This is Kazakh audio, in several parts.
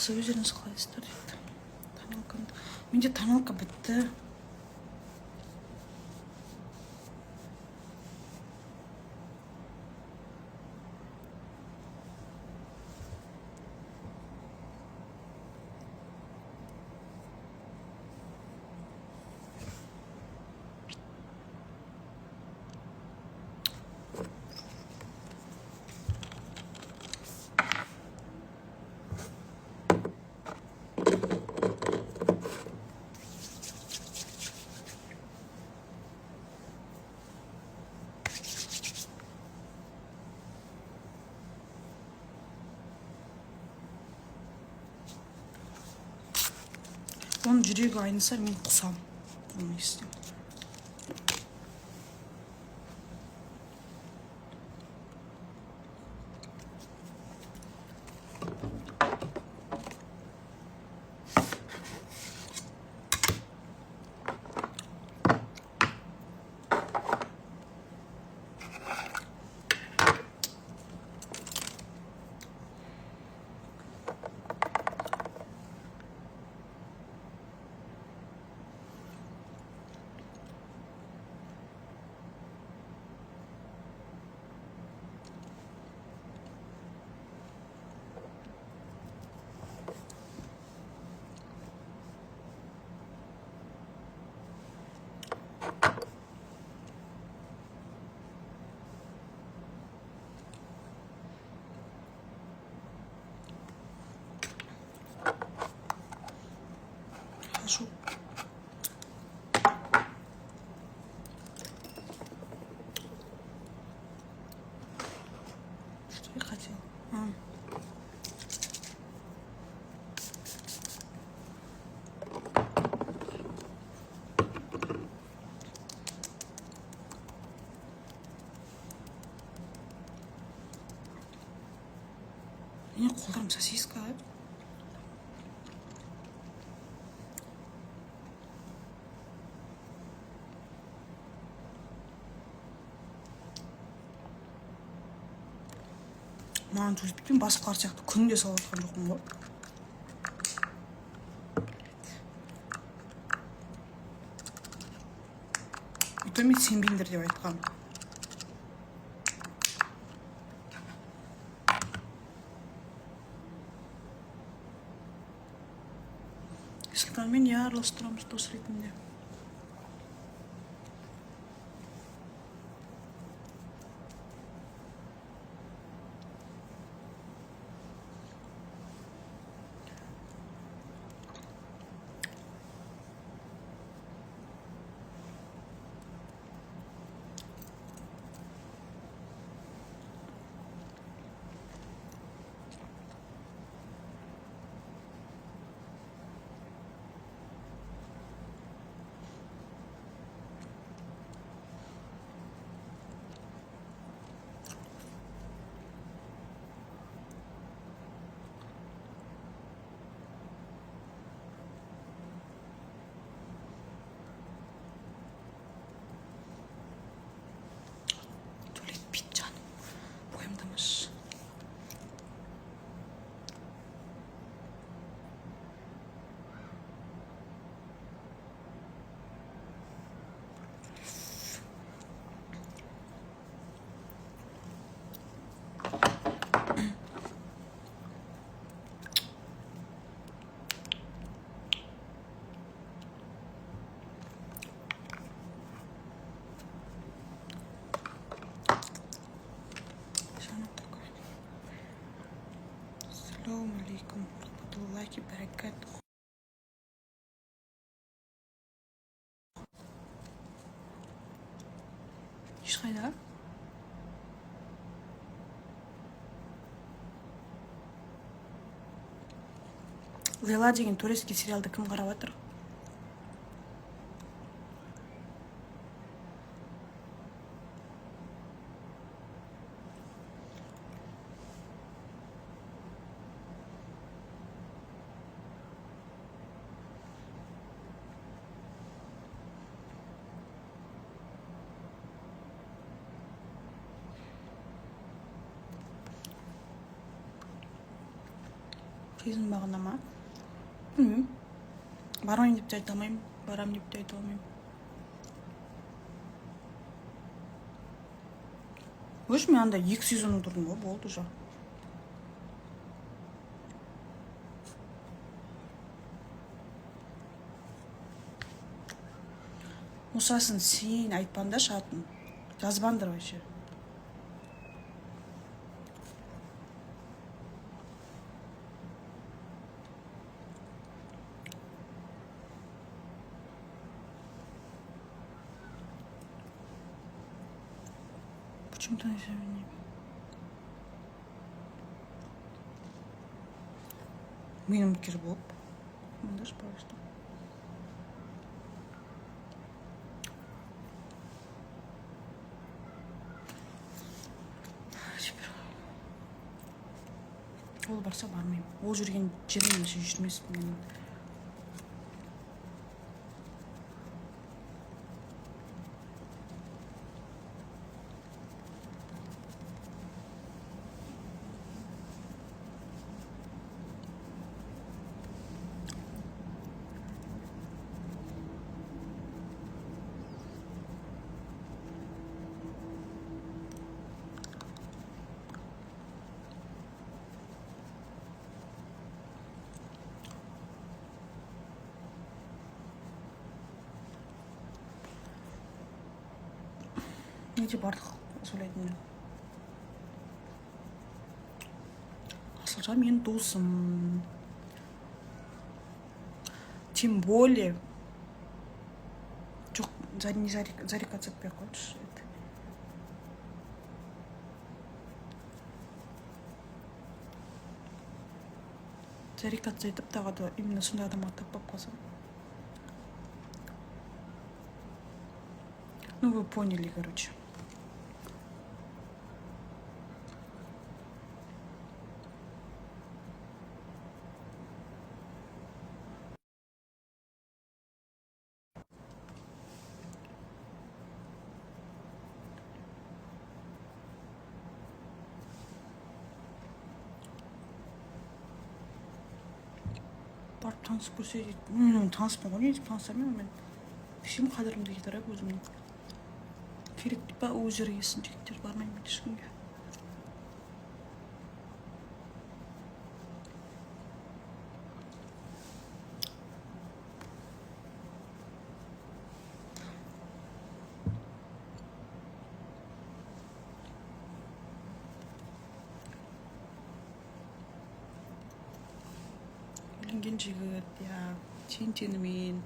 жақсы, өздеріңіз қалайсыздар дейді. Менде тоналка бітті. Оның жүрегі айныса, мен құсам. Оны естем. Хожу. Что я хотела? Мне қолдарым сосиска. Маған төлетпен басқалар сияқты күнде салып жатқан жоқпын ғой. Өтеме сенбеңдер деп айтқан. Сілканмен не араластырамыз дос ретінде. Assalamu alaikum warahmatullahi wabarakatuh. Ешқайда? Лейла деген турецкий сериалды кім қарап жатыр? Қиынбағына ма? Білмеймін. Бармайын деп те айта алмаймын. Барам деп те айта алмаймын. Өш мен анда 2 сезон отырдым ғой, болды уже. Мұсасын сен айтпанда шатын. Жазбандыр вообще. Почему-то не знаю. Менің кер болып. Мындаш пожалуйста. Ол барса бармаймын. Ол жүрген жермен жүрмеспін мен. Неде бардық сөйлейтін мен. Асылжан мен досым. Тем более. Жоқ, не зарекаться етпей қойшы. Зарекаться етіп тағы да именно сондай адамға таппап қалсам. Ну, вы поняли, короче. Барып танысып көрсе дейді. Таныспын ғой, не деп танысамын мен. Всем қадірімді кетіріп өзімнің. Керек па өз ерегесін жігіттер, бармаймын ешкімге. Үйленген жігіт, тен-тенімен.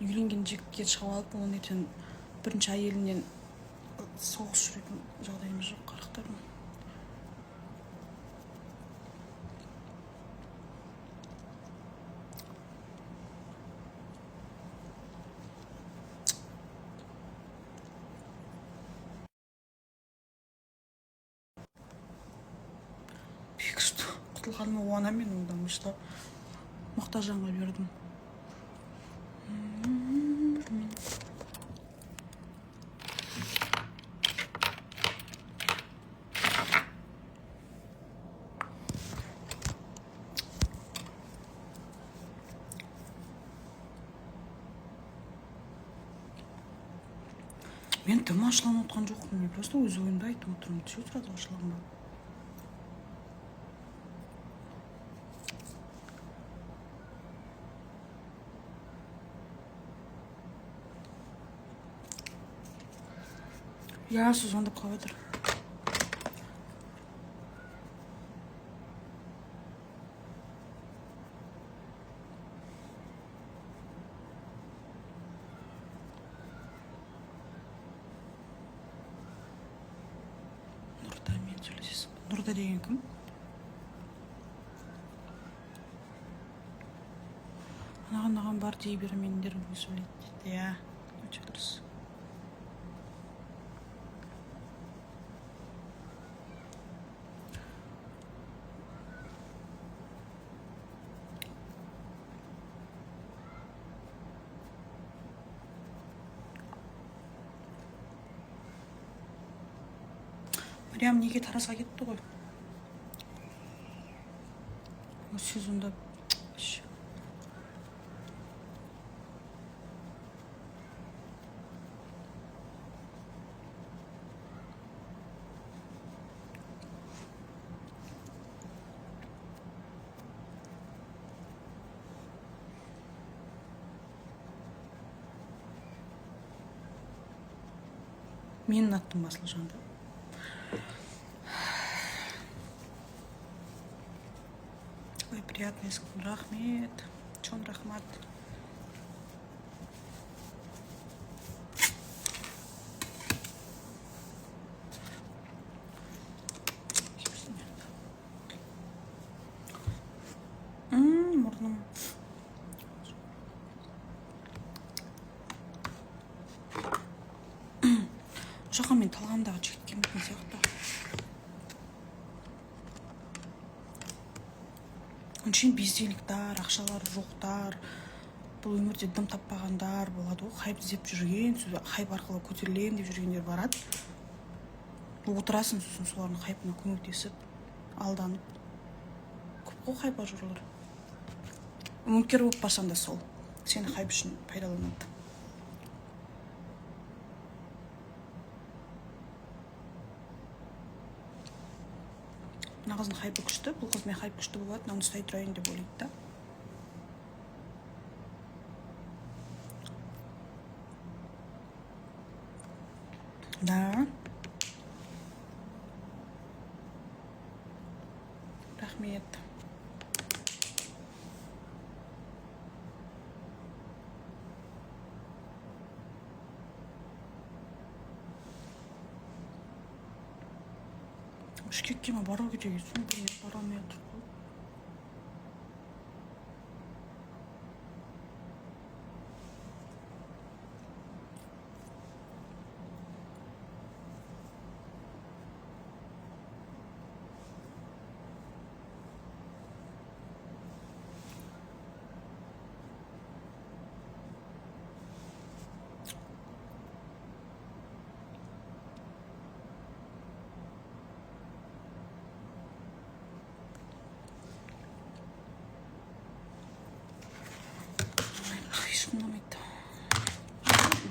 Үйленген жігітке шығып алып, оның ертең бірінші әйелінен соғыс жүретін жағдайымыз жоқ, қарақтарым. Құтылғаныма қуанамын мен онда, что мұқтаж жанға бердім. Мен тым ашыланып отқан жоқпын, мен просто өз ойымды айтып отырмын. Че сразу ашыланба? Сіз звондап қалып жатыр. Нұрдамен сөйлесесің. Нұрда деген кім? Анаған бар дей бермеңдер, сөйлейді дейді. Иә, өте дұрыс. Прям неге Таразға кетті ғой. сезонда менің аттым Асылжан да. Ой, приятный рахмет. Чон рахмат. Мұрным. Жаққа мен талғамдағы жігіт келмейтін сияқты. Оншын безделіктар, ақшалар жоқтар, бұл өмірде дым таппағандар болады ғой, хайп іздеп жүрген, хайп арқылы көтерілем деп жүргендер барады. Отырасың, сосын солардың хайпына көмектесіп, алданып. Көп қой хайп ажырлар. Үміткер болып барсаң да сол, сені хайп үшін пайдаланады. Мына қыздың хайпы күшті, бұл қызмен хайп күшті болады, мынаны ұстай тұрайын деп ойлайды да. Рахмет. Бішкекке ма бару керек екен, бара алмай отыр ғой. Ұнамайды.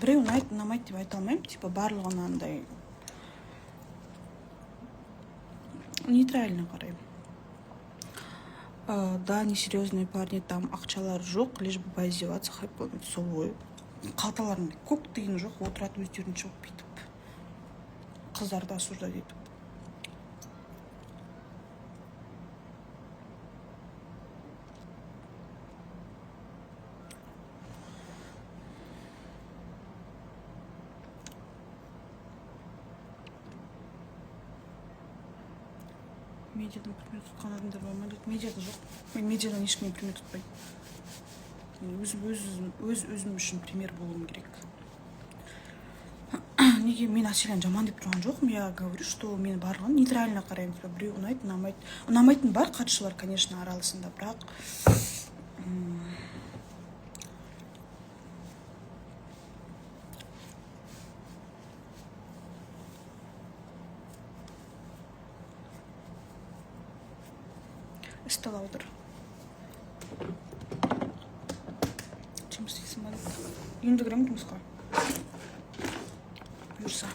Біреу ұнамайды деп айта алмаймын, типа барлығына андай нейтрально қараймын. Да, несерьезные парни, там ақшалар жоқ, лишь бы поиздеваться, хайп болмайды, сол ғой. Қалталарында көк тиын жоқ, отырады өздерін жоқ бүйтіп. Қыздарды осуждать етіп. Медиадан пример тұтқан адамдар бар ма дейді. Медиада жоқ. Мен медиадан ешкімнен пример тұтпаймын. Өзім үшін пример болуым керек. Неге мен Аселяны жаман деп тұрған жоқпын. Я говорю, что мен барлығын нейтрально қараймын. Біреу ұнайды, ұнамайды. Ұнамайтын бар қатшылар, конечно, аралысында, бірақ істала отыр. Жұмыс істейсің ба? Енді кіремін жұмысқа. Бұйырса.